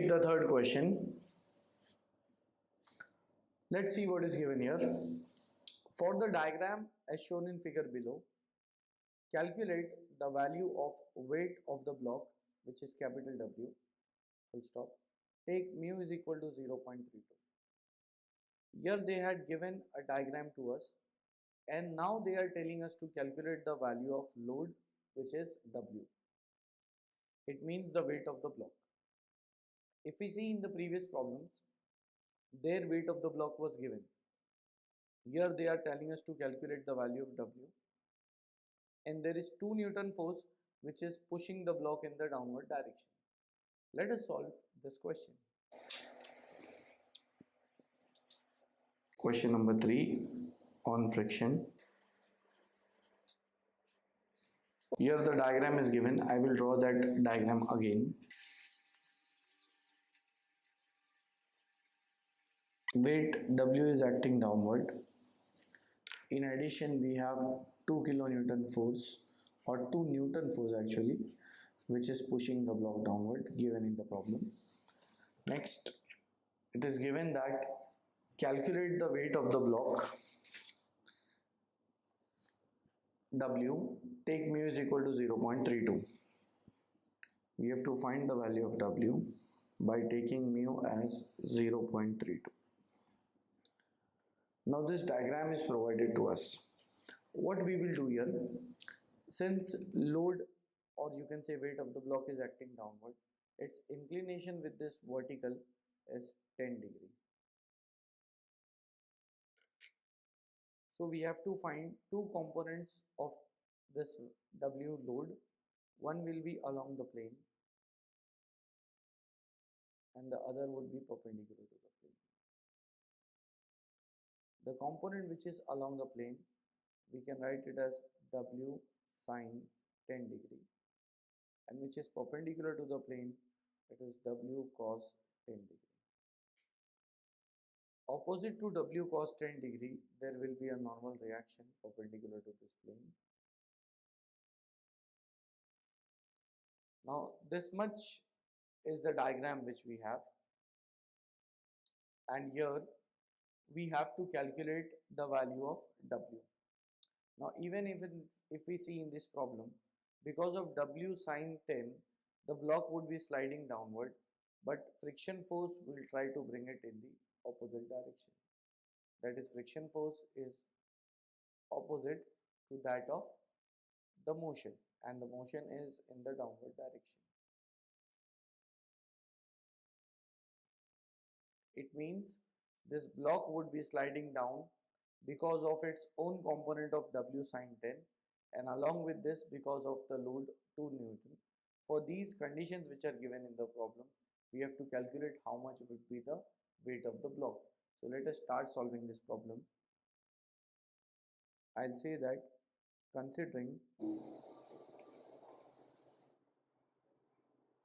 take the third question. Let's see what is given here. For the diagram as shown in figure below, calculate the value of weight of the block, which is capital W, full stop. Take mu is equal to 0.32. Here they had given a diagram to us, and now they are telling us to calculate the value of load, which is W. It means the weight of the block. If we see in the previous problems, their weight of the block was given. Here they are telling us to calculate the value of W, and there is 2 Newton force which is pushing the block in the downward direction. Let us solve this question. Question number 3 on friction. Here the diagram is given. I will draw that diagram again. Weight W is acting downward. In addition, we have 2 kilonewton force, or 2 Newton force actually, which is pushing the block downward, given in the problem. Next, it is given that calculate the weight of the block W, take mu is equal to 0.32. We have to find the value of W by taking mu as 0.32. Now this diagram is provided to us. What we will do here, since load, or you can say weight of the block is acting downward, its inclination with this vertical is 10 degree. So we have to find two components of this W load. One will be along the plane and the other would be perpendicular to the plane. The component which is along the plane, we can write it as W sine 10 degree, and which is perpendicular to the plane, it is W cos 10 degree. Opposite to W cos 10 degree, there will be a normal reaction perpendicular to this plane. Now this much is the diagram which we have, and here we have to calculate the value of W. Now even if we see in this problem, because of W sine 10, the block would be sliding downward, but friction force will try to bring it in the opposite direction. That is, friction force is opposite to that of the motion, and the motion is in the downward direction. It means this block would be sliding down because of its own component of W sine 10, and along with this because of the load 2 Newton. For these conditions which are given in the problem, we have to calculate how much would be the weight of the block. So let us start solving this problem. I'll say that considering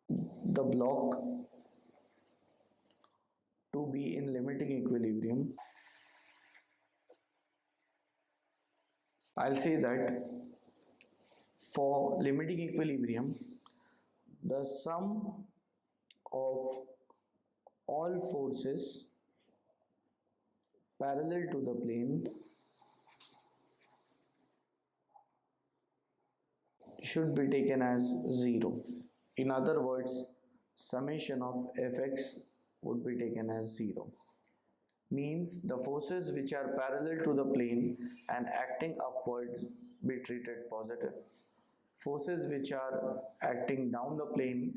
the block to be in limiting equilibrium, I'll say that for limiting equilibrium, the sum of all forces parallel to the plane should be taken as 0. In other words, summation of Fx would be taken as 0. Means the forces which are parallel to the plane and acting upwards be treated positive. Forces which are acting down the plane,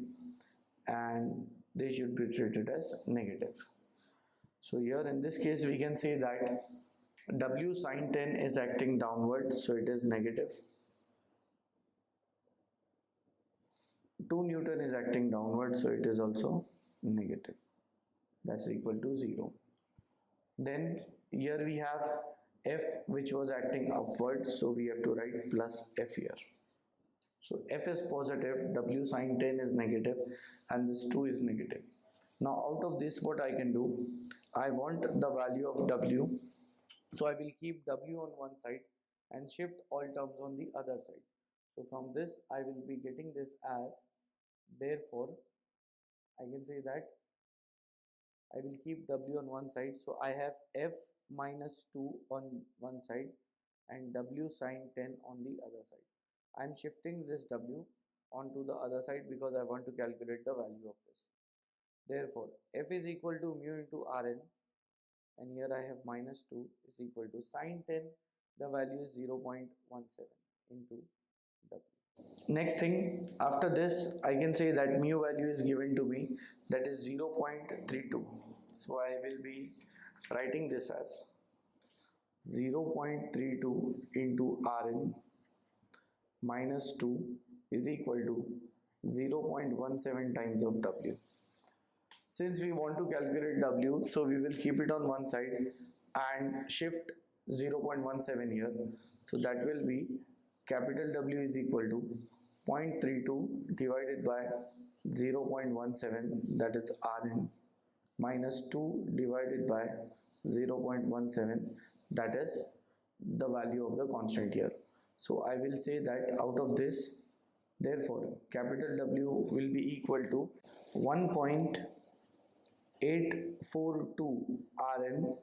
and they should be treated as negative. So here in this case we can say that W sine 10 is acting downward, so it is negative. 2 Newton is acting downward, so it is also negative. That's equal to 0. Then here we have F which was acting upward, so we have to write plus F here. So F is positive, W sine 10 is negative, and this 2 is negative. Now out of this, what I can do, I want the value of W, so I will keep W on one side and shift all terms on the other side. So from this I will be getting this as, therefore I can say that I will keep W on one side. So I have F minus 2 on one side and W sine 10 on the other side. I am shifting this W onto the other side because I want to calculate the value of this. Therefore, F is equal to mu into Rn, and here I have minus 2 is equal to sine 10, the value is 0.17 into W. Next thing, after this I can say that mu value is given to me, that is 0.32. So I will be writing this as 0.32 into Rn minus 2 is equal to 0.17 times of W. Since we want to calculate W, so we will keep it on one side and shift 0.17 here. So that will be capital W is equal to 0.32 divided by 0.17, that is Rn, minus 2 divided by 0.17, that is the value of the constant here. So I will say that out of this, therefore capital W will be equal to 1.842 Rn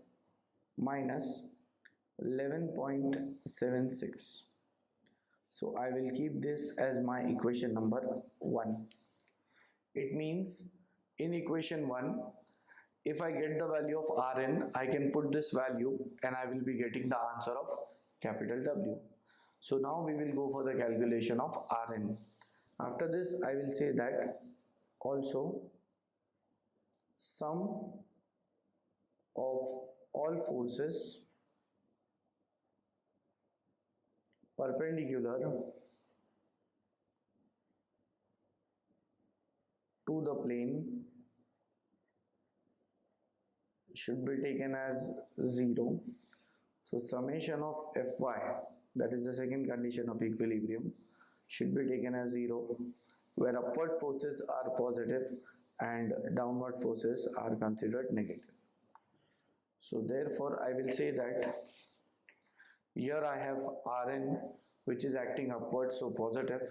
minus 11.76. So I will keep this as my equation number 1. It means in equation 1, if I get the value of Rn, I can put this value and I will be getting the answer of capital W. So now we will go for the calculation of Rn. After this, I will say that also sum of all forces perpendicular to the plane should be taken as 0. So summation of Fy, that is the second condition of equilibrium, should be taken as 0, where upward forces are positive and downward forces are considered negative. So therefore I will say that here I have Rn which is acting upward, so positive.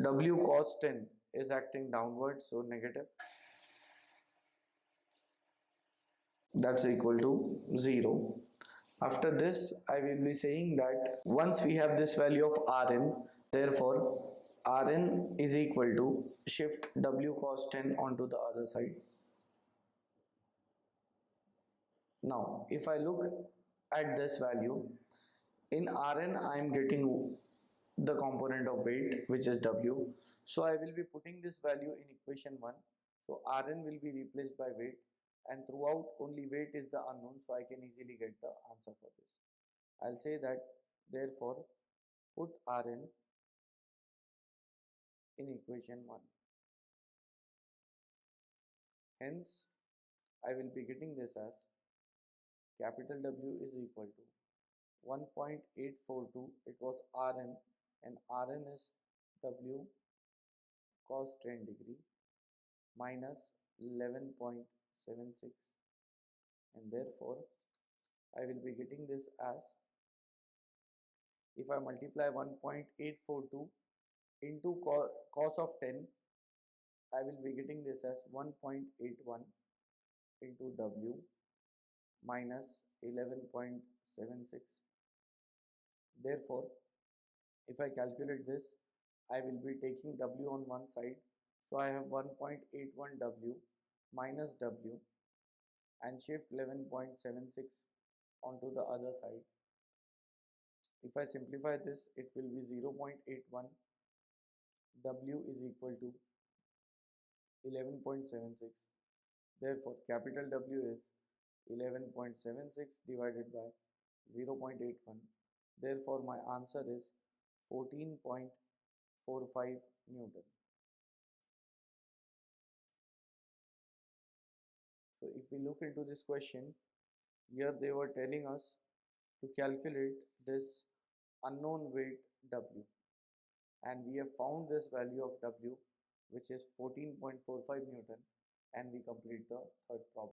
W cos 10 is acting downward, so negative. That's equal to 0. After this, I will be saying that once we have this value of Rn, therefore Rn is equal to shift W cos 10 onto the other side. Now, if I look at this value, in Rn I am getting the component of weight, which is W. So I will be putting this value in equation 1. So Rn will be replaced by weight, and throughout only weight is the unknown, so I can easily get the answer for this. I'll say that therefore put Rn in equation 1. Hence I will be getting this as capital W is equal to 1.842, it was Rn, and Rn is W cos 10 degree minus 11.76, and therefore I will be getting this as, if I multiply 1.842 into cos of 10, I will be getting this as 1.81 into W minus 11.76. Therefore, if I calculate this, I will be taking W on one side. So I have 1.81 W minus W and shift 11.76 onto the other side. If I simplify this, it will be 0.81. W is equal to 11.76. Therefore, capital W is 11.76 divided by 0.81. Therefore, my answer is 14.45 Newton. So if we look into this question, here they were telling us to calculate this unknown weight W, and we have found this value of W, which is 14.45 Newton, and we complete the third problem.